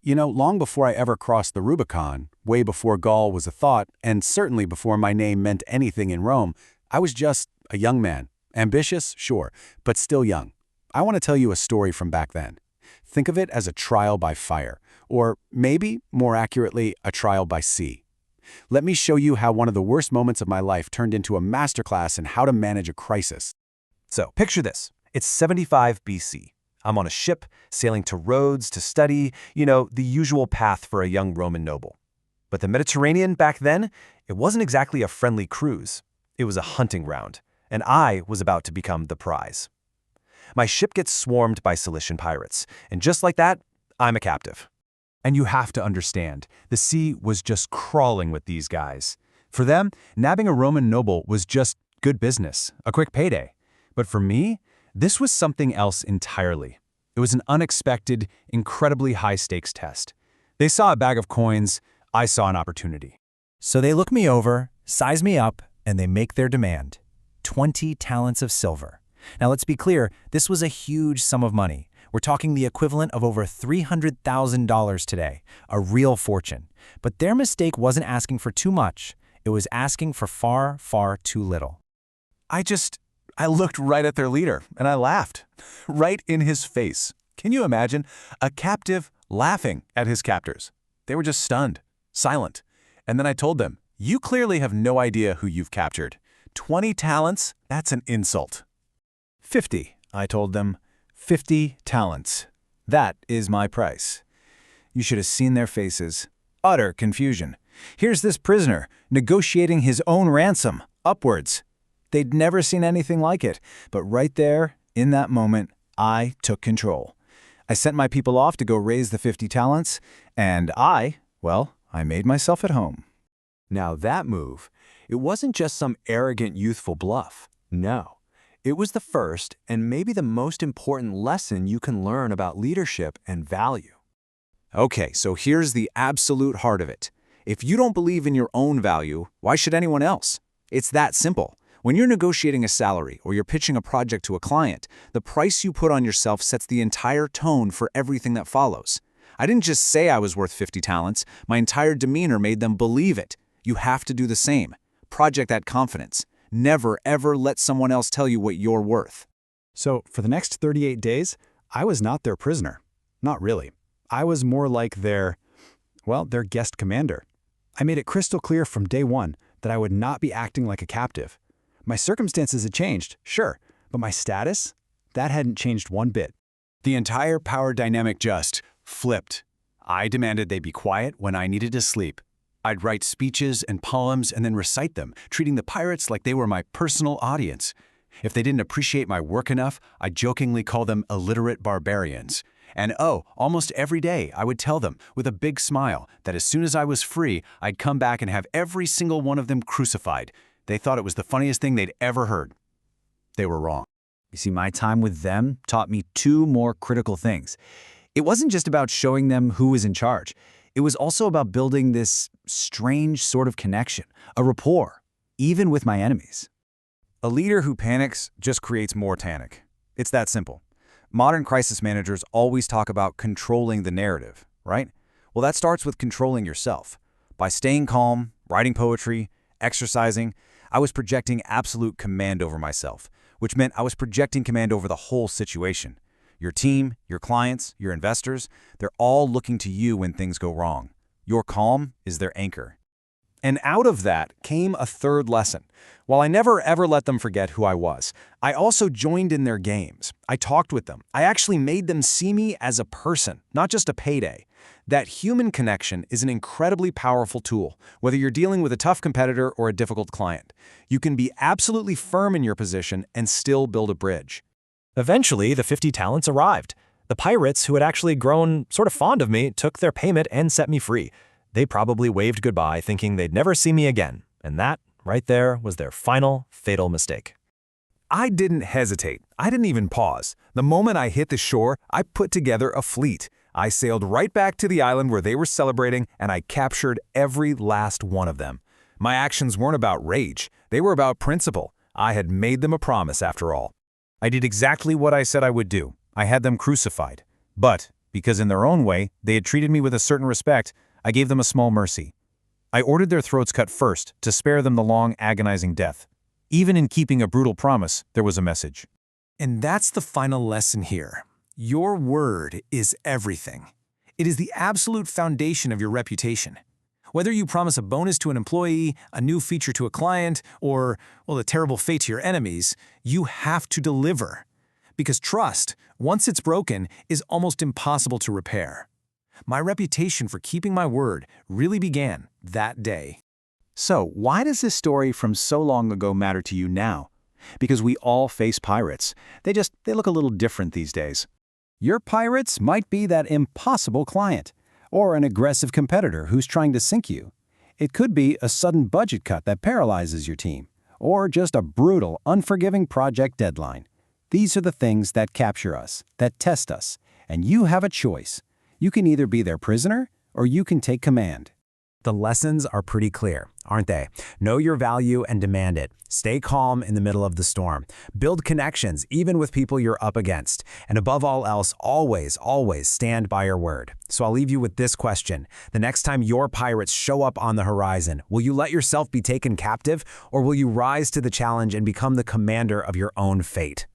Long before I ever crossed the Rubicon, way before Gaul was a thought, and certainly before my name meant anything in Rome, I was just a young man. Ambitious, sure, but still young. I want to tell you a story from back then. Think of it as a trial by fire, or maybe, more accurately, a trial by sea. Let me show you how one of the worst moments of my life turned into a masterclass in how to manage a crisis. So, picture this. It's 75 BC. I'm on a ship, sailing to Rhodes to study, the usual path for a young Roman noble. But the Mediterranean back then, it wasn't exactly a friendly cruise. It was a hunting ground, and I was about to become the prize. My ship gets swarmed by Cilician pirates, and just like that, I'm a captive. And you have to understand, the sea was just crawling with these guys. For them, nabbing a Roman noble was just good business, a quick payday. But for me, this was something else entirely. It was an unexpected, incredibly high-stakes test. They saw a bag of coins, I saw an opportunity. So they look me over, size me up, and they make their demand. 20 talents of silver. Now let's be clear, this was a huge sum of money. We're talking the equivalent of over $300,000 today, a real fortune. But their mistake wasn't asking for too much. It was asking for far, far too little. I looked right at their leader, and I laughed, right in his face. Can you imagine? A captive laughing at his captors. They were just stunned, silent. And then I told them, you clearly have no idea who you've captured. 20 talents? That's an insult. 50, I told them. 50 talents. That is my price. You should have seen their faces. Utter confusion. Here's this prisoner, negotiating his own ransom, upwards. They'd never seen anything like it, but right there, in that moment, I took control. I sent my people off to go raise the 50 talents, and I made myself at home. Now that move, it wasn't just some arrogant youthful bluff. No, it was the first and maybe the most important lesson you can learn about leadership and value. Okay, so here's the absolute heart of it. If you don't believe in your own value, why should anyone else? It's that simple. When you're negotiating a salary or you're pitching a project to a client, the price you put on yourself sets the entire tone for everything that follows. I didn't just say I was worth 50 talents. My entire demeanor made them believe it. You have to do the same. Project that confidence. Never, ever let someone else tell you what you're worth. So for the next 38 days, I was not their prisoner. Not really. I was more like their guest commander. I made it crystal clear from day one that I would not be acting like a captive. My circumstances had changed, sure, but my status, that hadn't changed one bit. The entire power dynamic just flipped. I demanded they be quiet when I needed to sleep. I'd write speeches and poems and then recite them, treating the pirates like they were my personal audience. If they didn't appreciate my work enough, I'd jokingly call them illiterate barbarians. And almost every day I would tell them, with a big smile, that as soon as I was free, I'd come back and have every single one of them crucified. They thought it was the funniest thing they'd ever heard. They were wrong. You see, my time with them taught me two more critical things. It wasn't just about showing them who was in charge. It was also about building this strange sort of connection, a rapport, even with my enemies. A leader who panics just creates more panic. It's that simple. Modern crisis managers always talk about controlling the narrative, right? Well, that starts with controlling yourself. By staying calm, writing poetry, exercising, I was projecting absolute command over myself, which meant I was projecting command over the whole situation. Your team, your clients, your investors, they're all looking to you when things go wrong. Your calm is their anchor. And out of that came a third lesson. While I never ever let them forget who I was, I also joined in their games. I talked with them. I actually made them see me as a person, not just a payday. That human connection is an incredibly powerful tool, whether you're dealing with a tough competitor or a difficult client. You can be absolutely firm in your position and still build a bridge. Eventually, the 50 talents arrived. The pirates, who had actually grown sort of fond of me, took their payment and set me free. They probably waved goodbye, thinking they'd never see me again. And that, right there, was their final, fatal mistake. I didn't hesitate. I didn't even pause. The moment I hit the shore, I put together a fleet. I sailed right back to the island where they were celebrating, and I captured every last one of them. My actions weren't about rage. They were about principle. I had made them a promise, after all. I did exactly what I said I would do. I had them crucified. But Because in their own way, they had treated me with a certain respect, I gave them a small mercy. I ordered their throats cut first to spare them the long, agonizing death. Even in keeping a brutal promise, there was a message. And that's the final lesson here. Your word is everything. It is the absolute foundation of your reputation. Whether you promise a bonus to an employee, a new feature to a client, or, well, a terrible fate to your enemies, you have to deliver. Because trust, once it's broken, is almost impossible to repair. My reputation for keeping my word really began that day. So, why does this story from so long ago matter to you now? Because we all face pirates. They look a little different these days. Your pirates might be that impossible client, or an aggressive competitor who's trying to sink you. It could be a sudden budget cut that paralyzes your team, or just a brutal, unforgiving project deadline. These are the things that capture us, that test us, and you have a choice. You can either be their prisoner, or you can take command. The lessons are pretty clear, aren't they? Know your value and demand it. Stay calm in the middle of the storm. Build connections, even with people you're up against. And above all else, always, always stand by your word. So I'll leave you with this question. The next time your pirates show up on the horizon, will you let yourself be taken captive, or will you rise to the challenge and become the commander of your own fate?